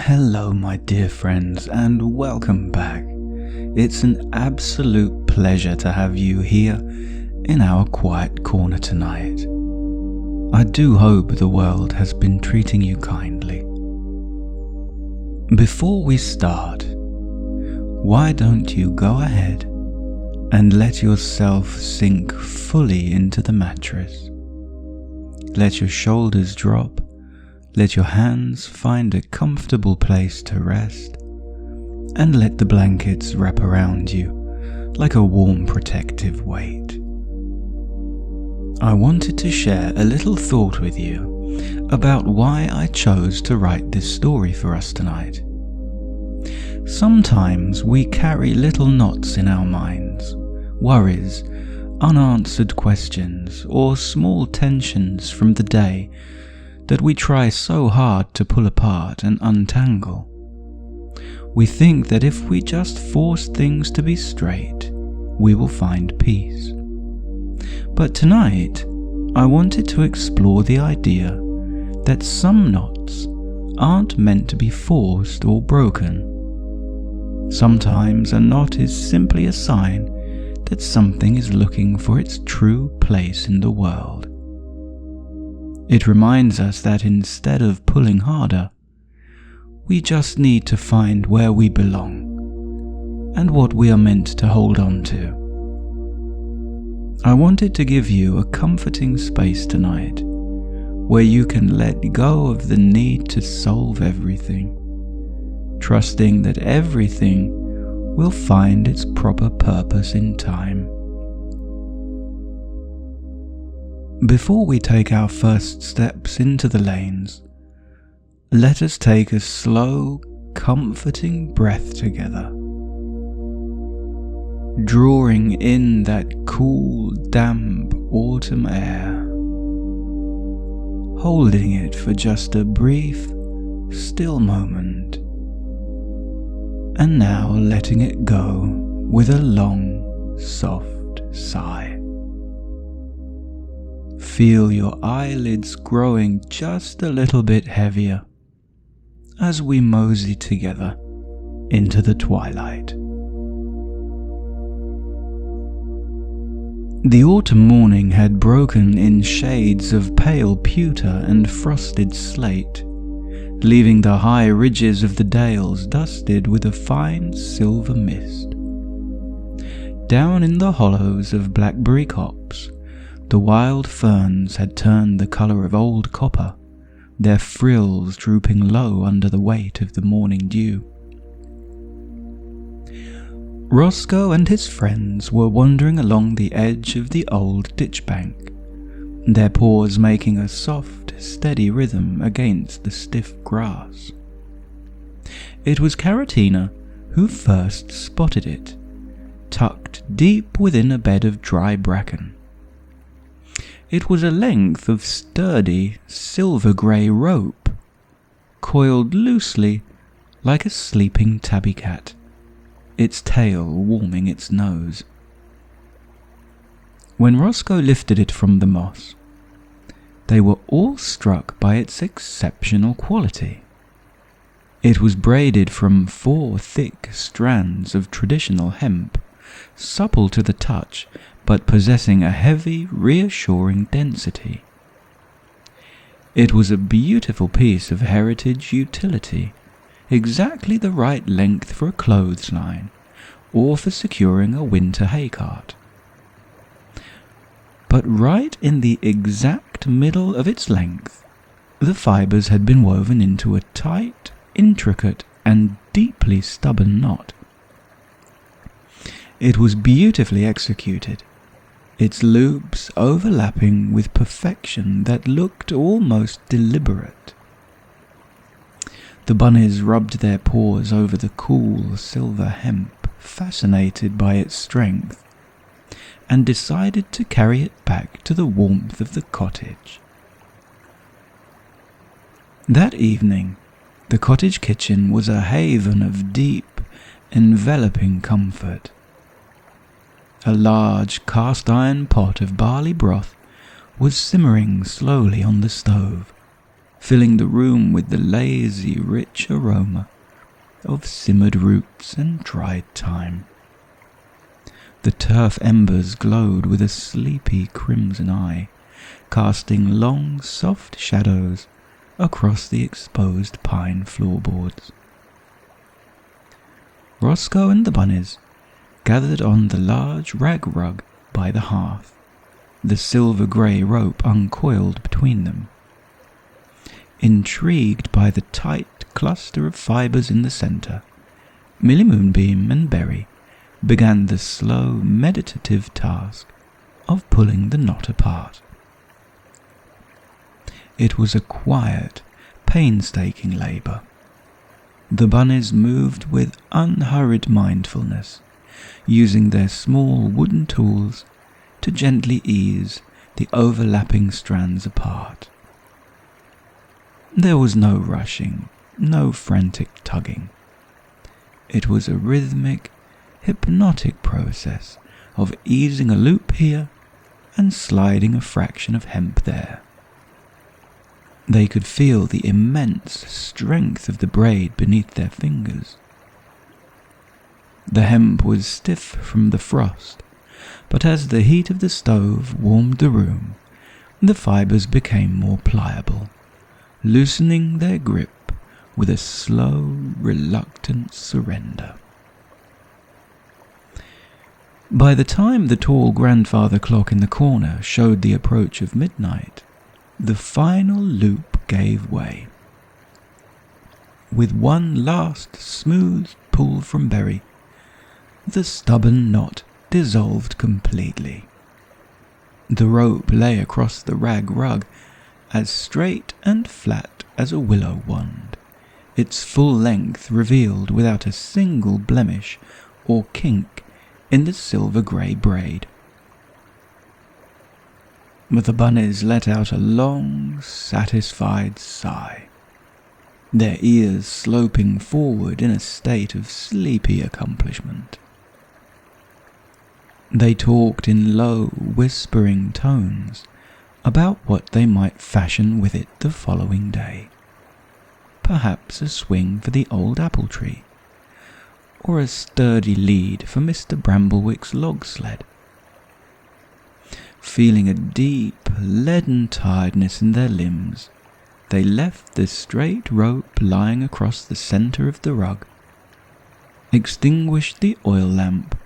Hello my dear friends, and welcome back. It's an absolute pleasure to have you here in our quiet corner tonight. I do hope the world has been treating you kindly. Before we start, why don't you go ahead and let yourself sink fully into the mattress. Let your shoulders drop. Let your hands find a comfortable place to rest, and let the blankets wrap around you like a warm protective weight. I wanted to share a little thought with you about why I chose to write this story for us tonight. Sometimes we carry little knots in our minds, worries, unanswered questions, or small tensions from the day that we try so hard to pull apart and untangle. We think that if we just force things to be straight, we will find peace. But tonight, I wanted to explore the idea that some knots aren't meant to be forced or broken. Sometimes a knot is simply a sign that something is looking for its true place in the world. It reminds us that instead of pulling harder, we just need to find where we belong and what we are meant to hold on to. I wanted to give you a comforting space tonight where you can let go of the need to solve everything, trusting that everything will find its proper purpose in time. Before we take our first steps into the lanes, let us take a slow, comforting breath together, drawing in that cool, damp autumn air, holding it for just a brief, still moment, and now letting it go with a long, soft sigh. Feel your eyelids growing just a little bit heavier as we mosey together into the twilight. The autumn morning had broken in shades of pale pewter and frosted slate, leaving the high ridges of the dales dusted with a fine silver mist. Down in the hollows of blackberry copse, the wild ferns had turned the colour of old copper, their frills drooping low under the weight of the morning dew. Roscoe and his friends were wandering along the edge of the old ditch bank, their paws making a soft, steady rhythm against the stiff grass. It was Caratina who first spotted it, tucked deep within a bed of dry bracken. It was a length of sturdy, silver-grey rope, coiled loosely like a sleeping tabby cat, its tail warming its nose. When Roscoe lifted it from the moss, they were all struck by its exceptional quality. It was braided from 4 thick strands of traditional hemp, supple to the touch, but possessing a heavy, reassuring density. It was a beautiful piece of heritage utility, exactly the right length for a clothesline, or for securing a winter hay cart. But right in the exact middle of its length, the fibres had been woven into a tight, intricate, and deeply stubborn knot. It was beautifully executed, its loops overlapping with perfection that looked almost deliberate. The bunnies rubbed their paws over the cool silver hemp, fascinated by its strength, and decided to carry it back to the warmth of the cottage. That evening, the cottage kitchen was a haven of deep, enveloping comfort. A large cast-iron pot of barley broth was simmering slowly on the stove, filling the room with the lazy, rich aroma of simmered roots and dried thyme. The turf embers glowed with a sleepy crimson eye, casting long, soft shadows across the exposed pine floorboards. Roscoe and the bunnies gathered on the large rag rug by the hearth, the silver-grey rope uncoiled between them. Intrigued by the tight cluster of fibres in the centre, Millie Moonbeam and Berry began the slow, meditative task of pulling the knot apart. It was a quiet, painstaking labour. The bunnies moved with unhurried mindfulness, using their small wooden tools to gently ease the overlapping strands apart. There was no rushing, no frantic tugging. It was a rhythmic, hypnotic process of easing a loop here and sliding a fraction of hemp there. They could feel the immense strength of the braid beneath their fingers. The hemp was stiff from the frost, but as the heat of the stove warmed the room, the fibres became more pliable, loosening their grip with a slow, reluctant surrender. By the time the tall grandfather clock in the corner showed the approach of midnight, the final loop gave way. With one last smooth pull from Berry, the stubborn knot dissolved completely. The rope lay across the rag rug as straight and flat as a willow wand, its full length revealed without a single blemish or kink in the silver-grey braid. But the bunnies let out a long, satisfied sigh, their ears sloping forward in a state of sleepy accomplishment. They talked in low, whispering tones about what they might fashion with it the following day. Perhaps a swing for the old apple tree, or a sturdy lead for Mr. Bramblewick's log sled. Feeling a deep, leaden tiredness in their limbs, they left the straight rope lying across the centre of the rug, extinguished the oil lamp,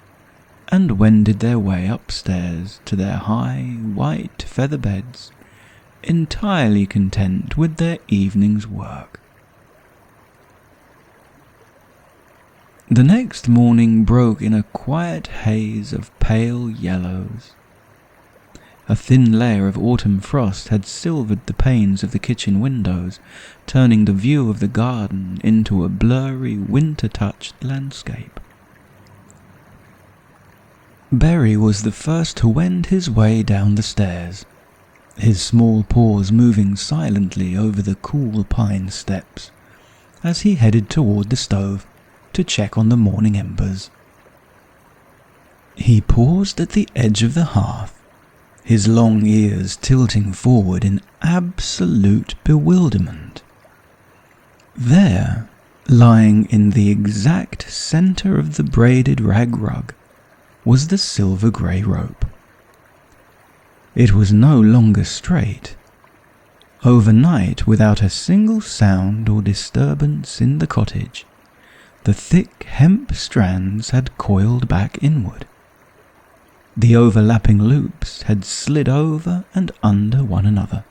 and wended their way upstairs to their high, white feather beds, entirely content with their evening's work. The next morning broke in a quiet haze of pale yellows. A thin layer of autumn frost had silvered the panes of the kitchen windows, turning the view of the garden into a blurry, winter-touched landscape. Berry was the first to wend his way down the stairs, his small paws moving silently over the cool pine steps, as he headed toward the stove to check on the morning embers. He paused at the edge of the hearth, his long ears tilting forward in absolute bewilderment. There, lying in the exact centre of the braided rag rug, was the silver-grey rope. It was no longer straight. Overnight, without a single sound or disturbance in the cottage, the thick hemp strands had coiled back inward. The overlapping loops had slid over and under one another,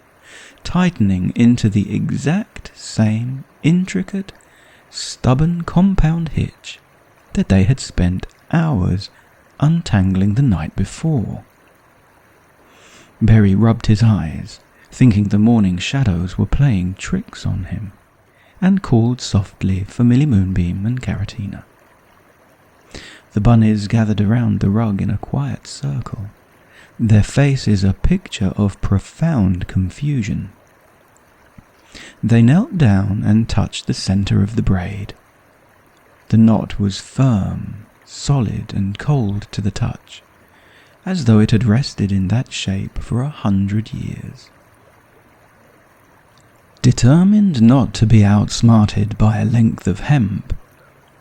tightening into the exact same intricate, stubborn compound hitch that they had spent hours untangling the night before. Berry rubbed his eyes, thinking the morning shadows were playing tricks on him, and called softly for Millie Moonbeam and Caratina. The bunnies gathered around the rug in a quiet circle, their faces a picture of profound confusion. They knelt down and touched the centre of the braid. The knot was firm, solid and cold to the touch, as though it had rested in that shape for 100 years. Determined not to be outsmarted by a length of hemp,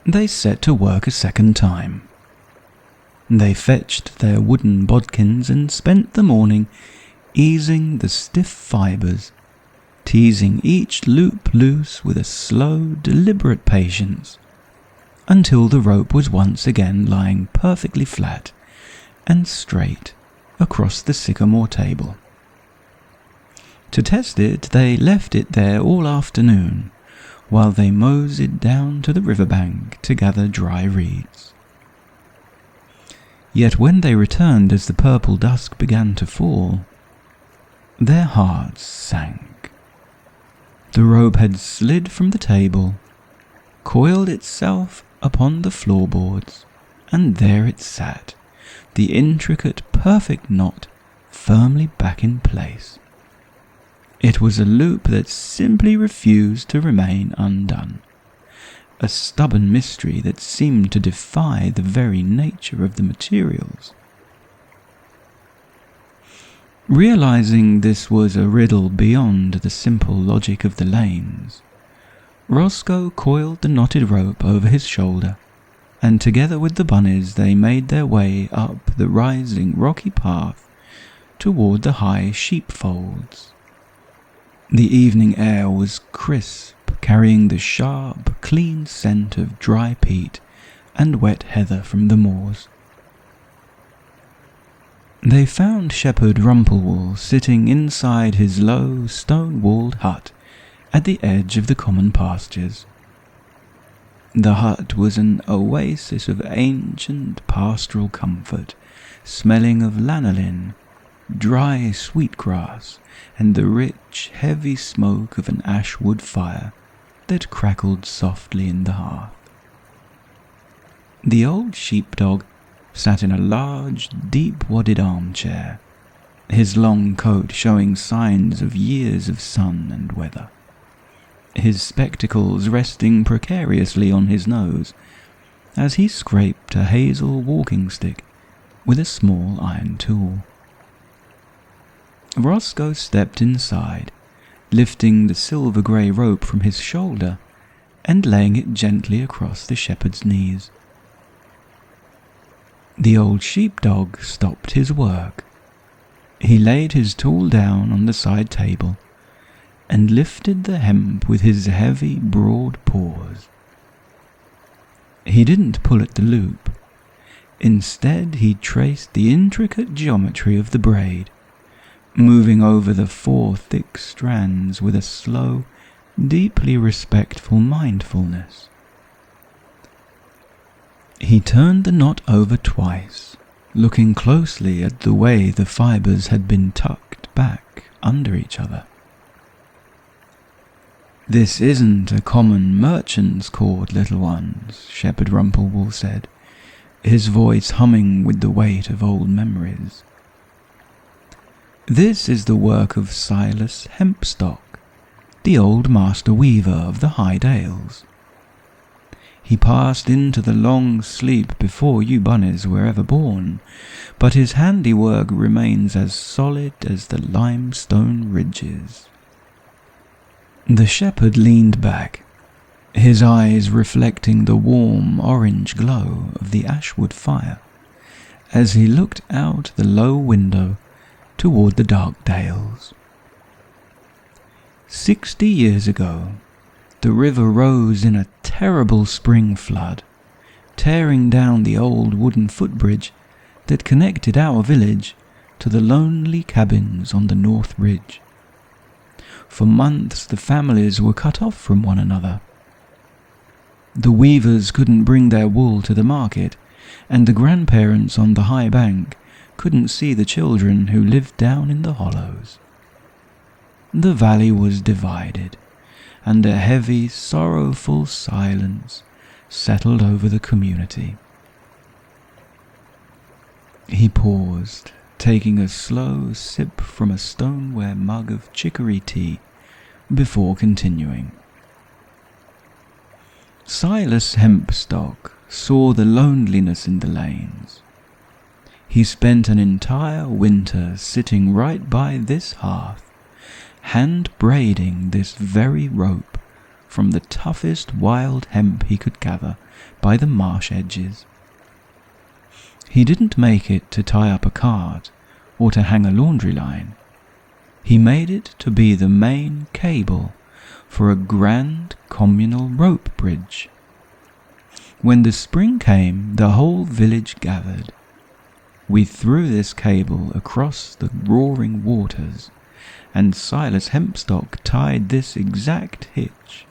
they set to work a second time. They fetched their wooden bodkins and spent the morning easing the stiff fibres, teasing each loop loose with a slow, deliberate patience, until the rope was once again lying perfectly flat and straight across the sycamore table. To test it, they left it there all afternoon, while they moseyed down to the riverbank to gather dry reeds. Yet when they returned as the purple dusk began to fall, their hearts sank. The rope had slid from the table, coiled itself upon the floorboards, and there it sat, the intricate, perfect knot firmly back in place. It was a loop that simply refused to remain undone, a stubborn mystery that seemed to defy the very nature of the materials. Realizing this was a riddle beyond the simple logic of the lanes, Roscoe coiled the knotted rope over his shoulder, and together with the bunnies they made their way up the rising rocky path toward the high sheepfolds. The evening air was crisp, carrying the sharp, clean scent of dry peat and wet heather from the moors. They found Shepherd Rumplewool sitting inside his low, stone-walled hut at the edge of the common pastures. The hut was an oasis of ancient pastoral comfort, smelling of lanolin, dry sweetgrass, and the rich, heavy smoke of an ashwood fire that crackled softly in the hearth. The old sheepdog sat in a large, deep-wadded armchair, his long coat showing signs of years of sun and weather, his spectacles resting precariously on his nose as he scraped a hazel walking stick with a small iron tool. Roscoe stepped inside, lifting the silver-grey rope from his shoulder and laying it gently across the shepherd's knees. The old sheepdog stopped his work. He laid his tool down on the side table and lifted the hemp with his heavy, broad paws. He didn't pull at the loop. Instead, he traced the intricate geometry of the braid, moving over the 4 thick strands with a slow, deeply respectful mindfulness. He turned the knot over twice, looking closely at the way the fibres had been tucked back under each other. "This isn't a common merchant's cord, little ones," Shepherd Rumplewool said, his voice humming with the weight of old memories. "This is the work of Silas Hempstock, the old master weaver of the High Dales. He passed into the long sleep before you bunnies were ever born, but his handiwork remains as solid as the limestone ridges." The shepherd leaned back, his eyes reflecting the warm orange glow of the ashwood fire, as he looked out the low window toward the dark dales. 60 years ago, the river rose in a terrible spring flood, tearing down the old wooden footbridge that connected our village to the lonely cabins on the north ridge. For months the families were cut off from one another. The weavers couldn't bring their wool to the market, and the grandparents on the high bank couldn't see the children who lived down in the hollows. The valley was divided, and a heavy, sorrowful silence settled over the community. He paused, taking a slow sip from a stoneware mug of chicory tea, before continuing. Silas Hempstock saw the loneliness in the lanes. He spent an entire winter sitting right by this hearth, hand braiding this very rope from the toughest wild hemp he could gather by the marsh edges. He didn't make it to tie up a cart or to hang a laundry line. He made it to be the main cable for a grand communal rope bridge. When the spring came, the whole village gathered. We threw this cable across the roaring waters, and Silas Hempstock tied this exact hitch,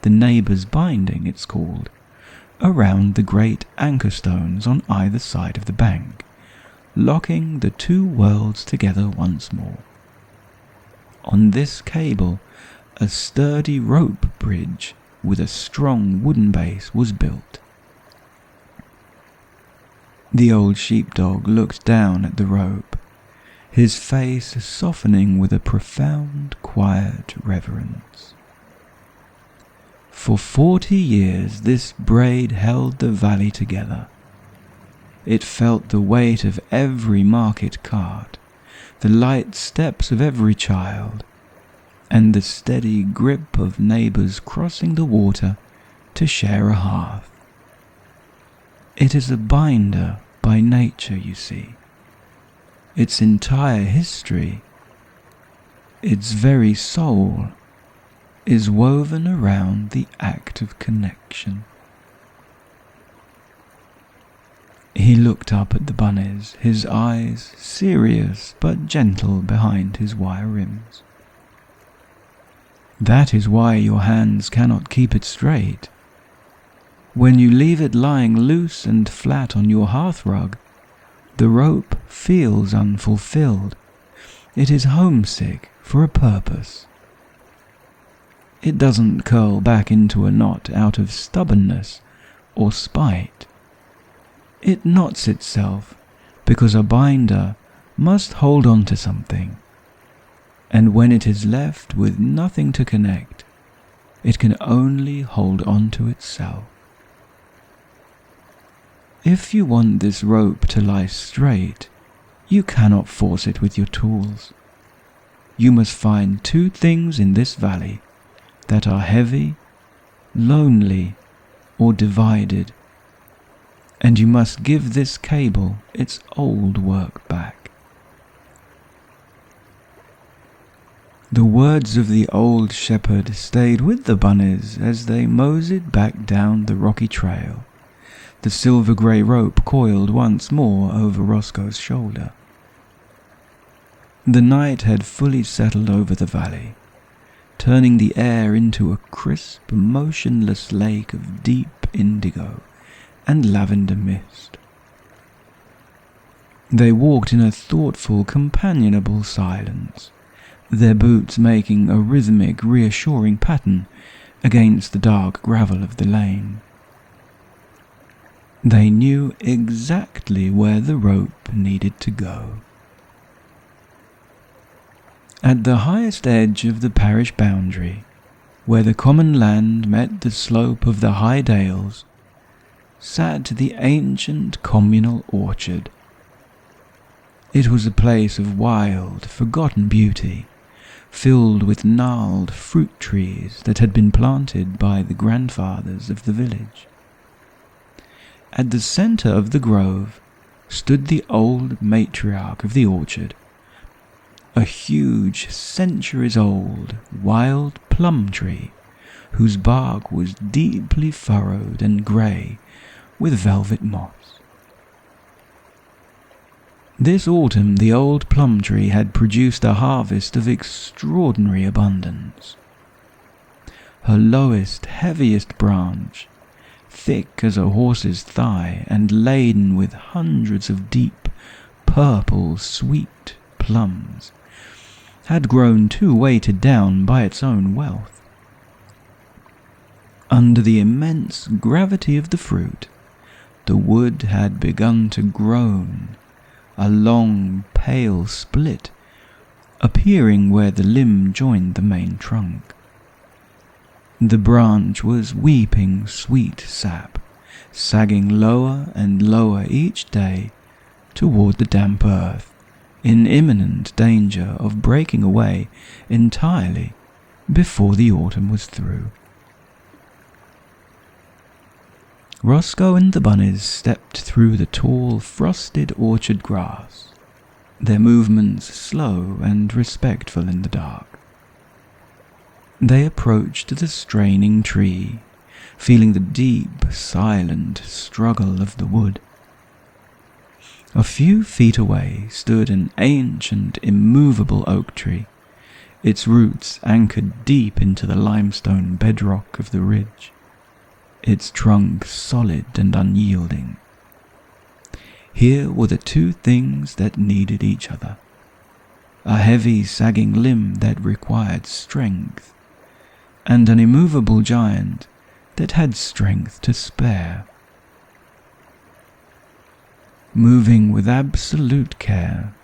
the neighbour's binding it's called, around the great anchor stones on either side of the bank, locking the two worlds together once more. On this cable, a sturdy rope bridge with a strong wooden base was built. The old sheepdog looked down at the rope, his face softening with a profound, quiet reverence. For 40 years this braid held the valley together. It felt the weight of every market cart, the light steps of every child, and the steady grip of neighbours crossing the water to share a hearth. It is a binder by nature, you see. Its entire history, its very soul, is woven around the act of connection. He looked up at the bunnies, his eyes serious but gentle behind his wire rims. That is why your hands cannot keep it straight. When you leave it lying loose and flat on your hearthrug, the rope feels unfulfilled. It is homesick for a purpose. It doesn't curl back into a knot out of stubbornness or spite. It knots itself because a binder must hold on to something, and when it is left with nothing to connect, it can only hold on to itself. If you want this rope to lie straight, you cannot force it with your tools. You must find two things in this valley that are heavy, lonely, or divided, and you must give this cable its old work back. The words of the old shepherd stayed with the bunnies as they moseyed back down the rocky trail, the silver-grey rope coiled once more over Roscoe's shoulder. The night had fully settled over the valley, turning the air into a crisp, motionless lake of deep indigo and lavender mist. They walked in a thoughtful, companionable silence, their boots making a rhythmic, reassuring pattern against the dark gravel of the lane. They knew exactly where the rope needed to go. At the highest edge of the parish boundary, where the common land met the slope of the high dales, sat the ancient communal orchard. It was a place of wild, forgotten beauty, filled with gnarled fruit trees that had been planted by the grandfathers of the village. At the centre of the grove stood the old matriarch of the orchard, a huge, centuries-old, wild plum tree, whose bark was deeply furrowed and grey with velvet moss. This autumn the old plum tree had produced a harvest of extraordinary abundance. Her lowest, heaviest branch, thick as a horse's thigh and laden with hundreds of deep, purple, sweet plums, had grown too weighted down by its own wealth. Under the immense gravity of the fruit, the wood had begun to groan, a long, pale split appearing where the limb joined the main trunk. The branch was weeping sweet sap, sagging lower and lower each day toward the damp earth in imminent danger of breaking away entirely before the autumn was through. Roscoe and the bunnies stepped through the tall, frosted orchard grass, their movements slow and respectful in the dark. They approached the straining tree, feeling the deep, silent struggle of the wood. A few feet away stood an ancient, immovable oak tree, its roots anchored deep into the limestone bedrock of the ridge, its trunk solid and unyielding. Here were the two things that needed each other: a heavy, sagging limb that required strength, and an immovable giant that had strength to spare. Moving with absolute care,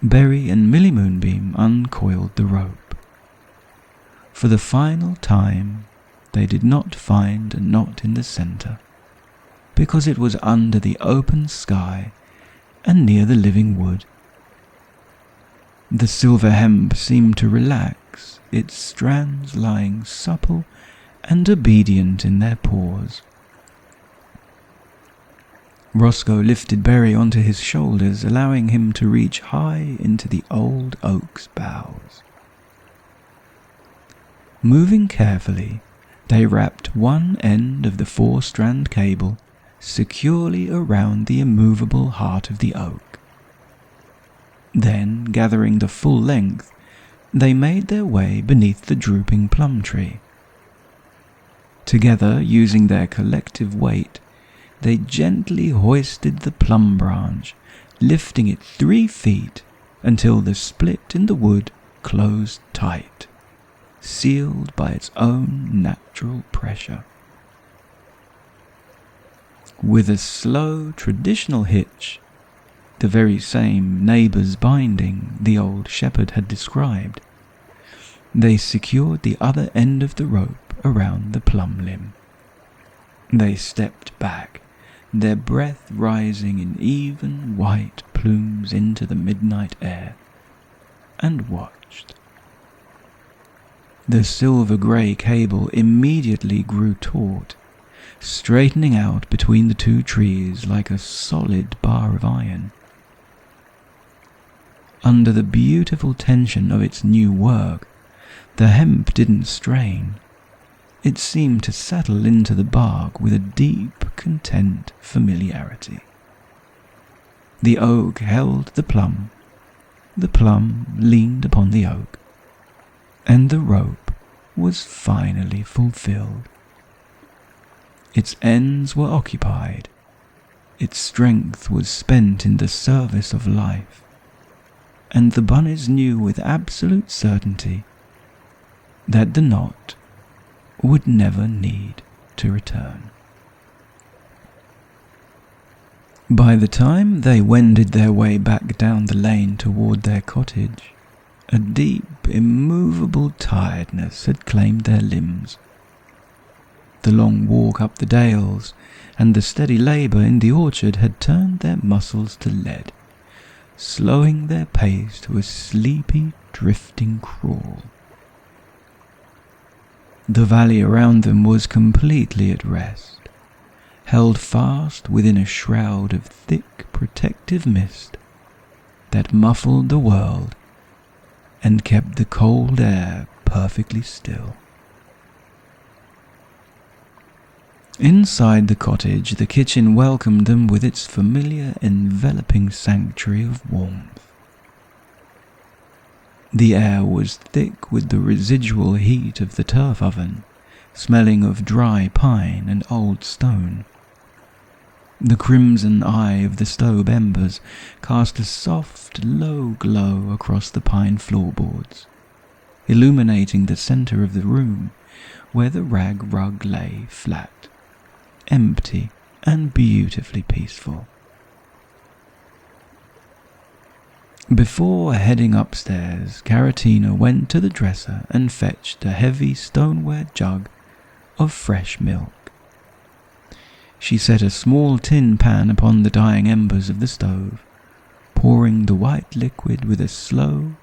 Berry and Millie Moonbeam uncoiled the rope. For the final time, they did not find a knot in the center, because it was under the open sky and near the living wood. The silver hemp seemed to relax, its strands lying supple and obedient in their paws. Roscoe lifted Berry onto his shoulders, allowing him to reach high into the old oak's boughs. Moving carefully, they wrapped one end of the 4-strand cable securely around the immovable heart of the oak. Then, gathering the full length, they made their way beneath the drooping plum tree. Together, using their collective weight, they gently hoisted the plum branch, lifting it 3 feet until the split in the wood closed tight, sealed by its own natural pressure. With a slow, traditional hitch, the very same neighbour's binding the old shepherd had described, they secured the other end of the rope around the plum limb. They stepped back, their breath rising in even white plumes into the midnight air, and watched. The silver-grey cable immediately grew taut, straightening out between the two trees like a solid bar of iron. Under the beautiful tension of its new work, the hemp didn't strain. It seemed to settle into the bark with a deep, content familiarity. The oak held the plum leaned upon the oak, and the rope was finally fulfilled. Its ends were occupied, its strength was spent in the service of life, and the bunnies knew with absolute certainty that the knot would never need to return. By the time they wended their way back down the lane toward their cottage, a deep, immovable tiredness had claimed their limbs. The long walk up the dales and the steady labour in the orchard had turned their muscles to lead, slowing their pace to a sleepy, drifting crawl. The valley around them was completely at rest, held fast within a shroud of thick, protective mist that muffled the world and kept the cold air perfectly still. Inside the cottage, the kitchen welcomed them with its familiar, enveloping sanctuary of warmth. The air was thick with the residual heat of the turf oven, smelling of dry pine and old stone. The crimson eye of the stove embers cast a soft, low glow across the pine floorboards, illuminating the center of the room where the rag rug lay flat, empty and beautifully peaceful. Before heading upstairs, Caratina went to the dresser and fetched a heavy stoneware jug of fresh milk. She set a small tin pan upon the dying embers of the stove, pouring the white liquid with a slow,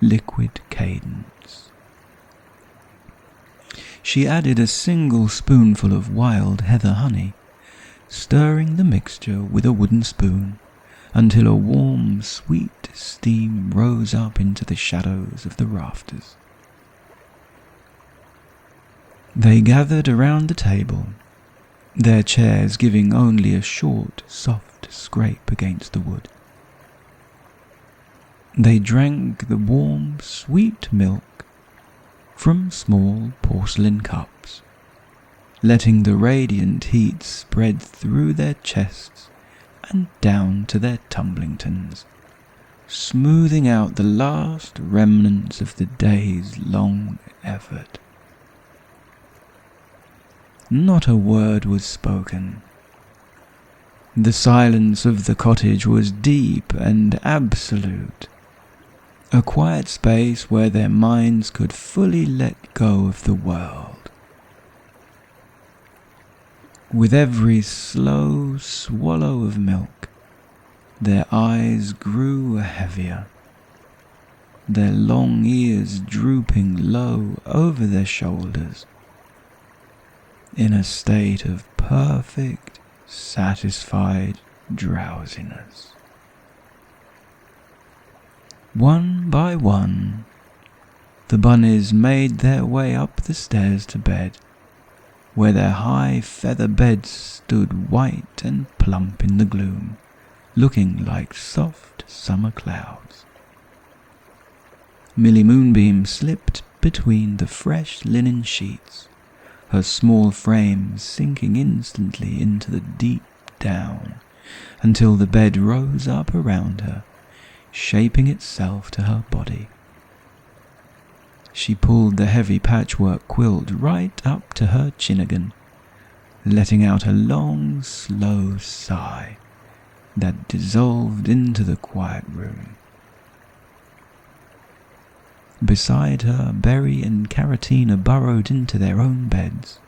liquid cadence. She added a single spoonful of wild heather honey, stirring the mixture with a wooden spoon until a warm, sweet steam rose up into the shadows of the rafters. They gathered around the table, their chairs giving only a short, soft scrape against the wood. They drank the warm, sweet milk from small porcelain cups, letting the radiant heat spread through their chests and down to their tumblingtons, smoothing out the last remnants of the day's long effort. Not a word was spoken. The silence of the cottage was deep and absolute, a quiet space where their minds could fully let go of the world. With every slow swallow of milk, their eyes grew heavier, their long ears drooping low over their shoulders, in a state of perfect, satisfied drowsiness. One by one, the bunnies made their way up the stairs to bed, where their high feather beds stood white and plump in the gloom, looking like soft summer clouds. Millie Moonbeam slipped between the fresh linen sheets, her small frame sinking instantly into the deep down until the bed rose up around her, shaping itself to her body. She pulled the heavy patchwork quilt right up to her chinnigan, letting out a long, slow sigh that dissolved into the quiet room. Beside her, Berry and Caratina burrowed into their own beds,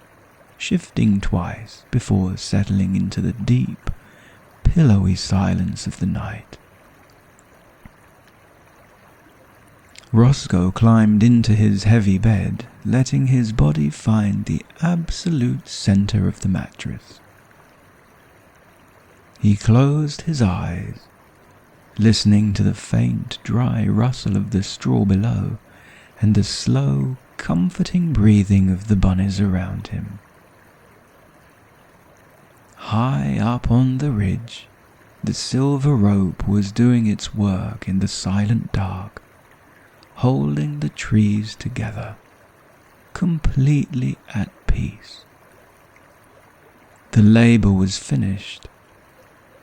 shifting twice before settling into the deep, pillowy silence of the night. Roscoe climbed into his heavy bed, letting his body find the absolute center of the mattress. He closed his eyes, listening to the faint, dry rustle of the straw below and the slow, comforting breathing of the bunnies around him. High up on the ridge, the silver rope was doing its work in the silent dark, holding the trees together, completely at peace. The labor was finished,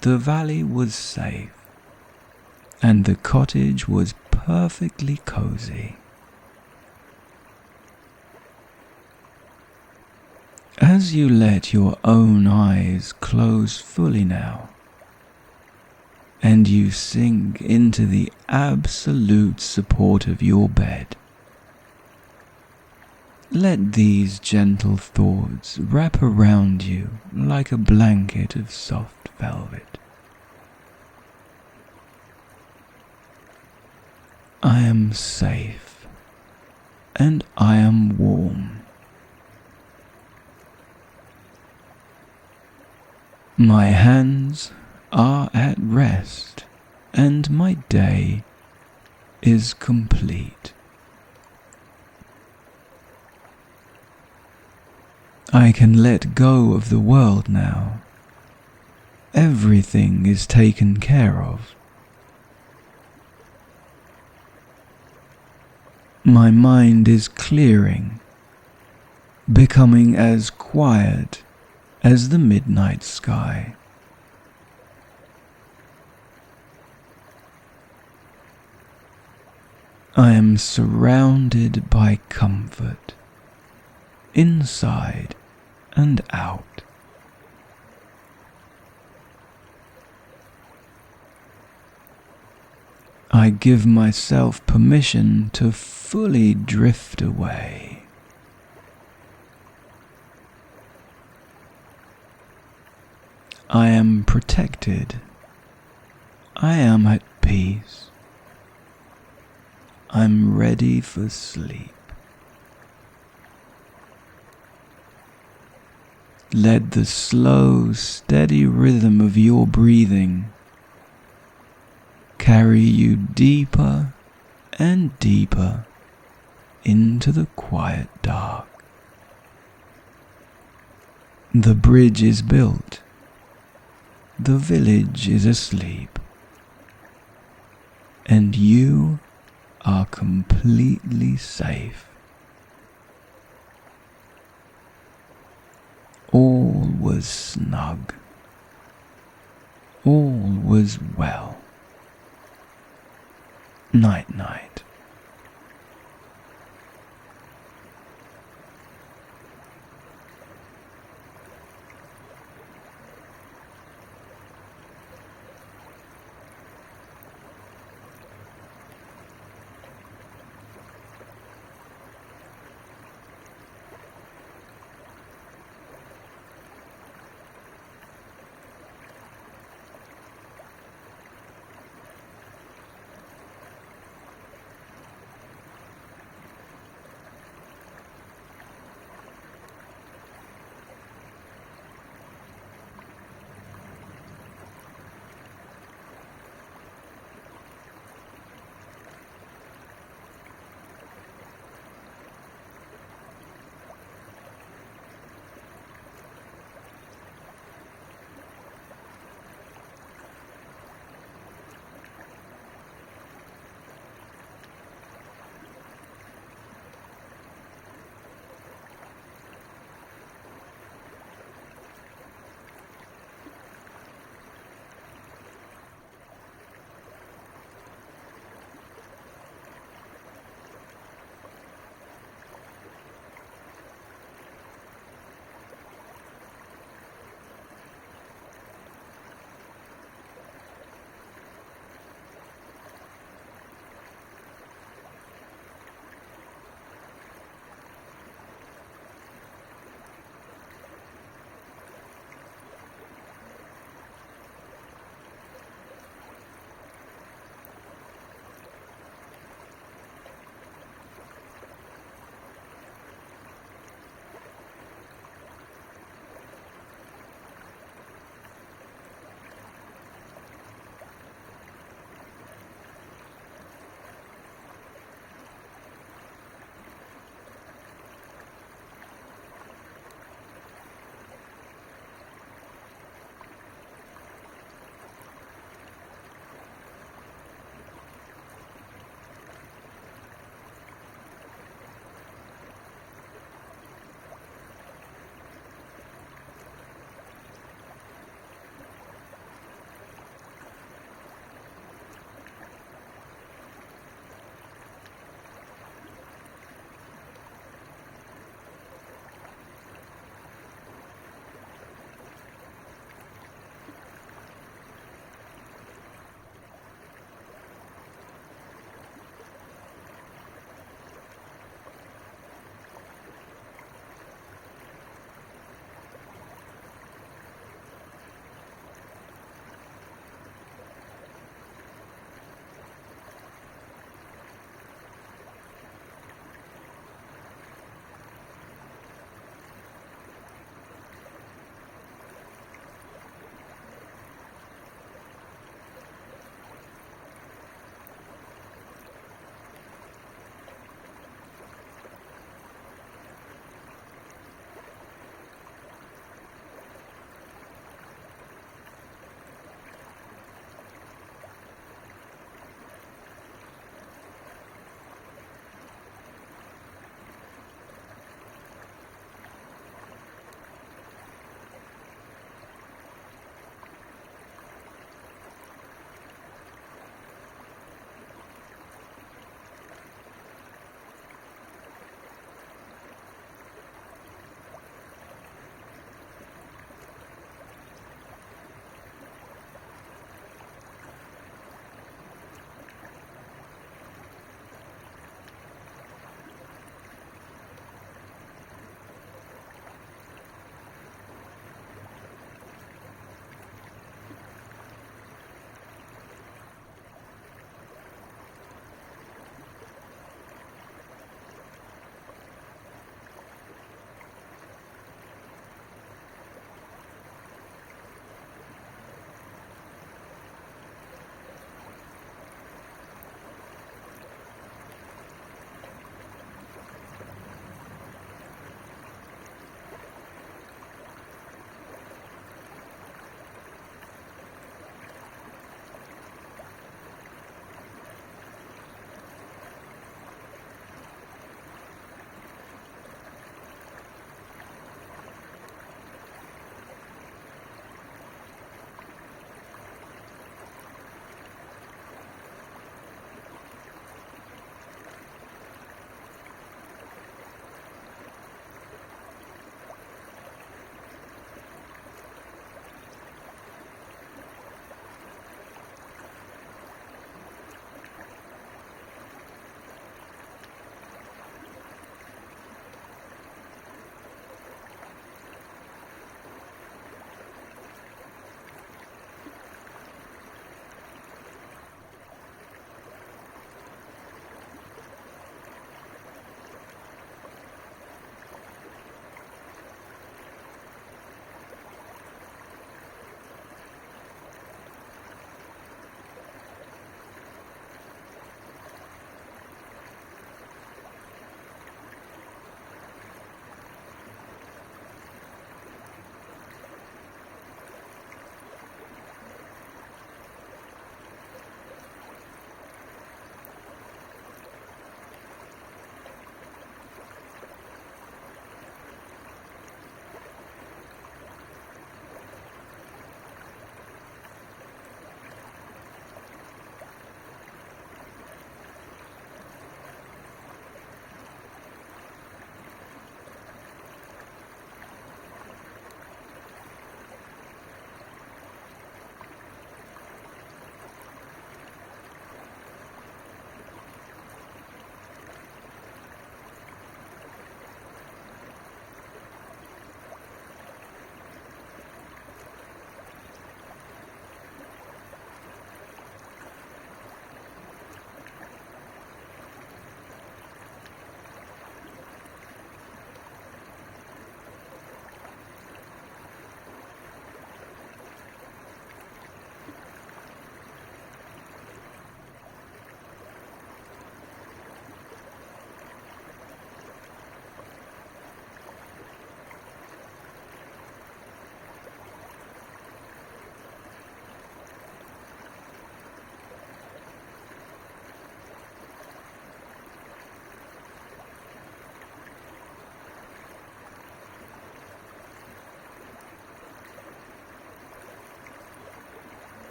the valley was safe, and the cottage was perfectly cozy. As you let your own eyes close fully now, and you sink into the absolute support of your bed, let these gentle thoughts wrap around you like a blanket of soft velvet. I am safe, and I am warm. My hands are at rest, and my day is complete. I can let go of the world now. Everything is taken care of. My mind is clearing, becoming as quiet as the midnight sky. I am surrounded by comfort, inside and out. I give myself permission to fully drift away. I am protected. I am at peace. I'm ready for sleep. Let the slow, steady rhythm of your breathing carry you deeper and deeper into the quiet dark. The bridge is built. The village is asleep. And you are completely safe. All was snug. All was well. Night night.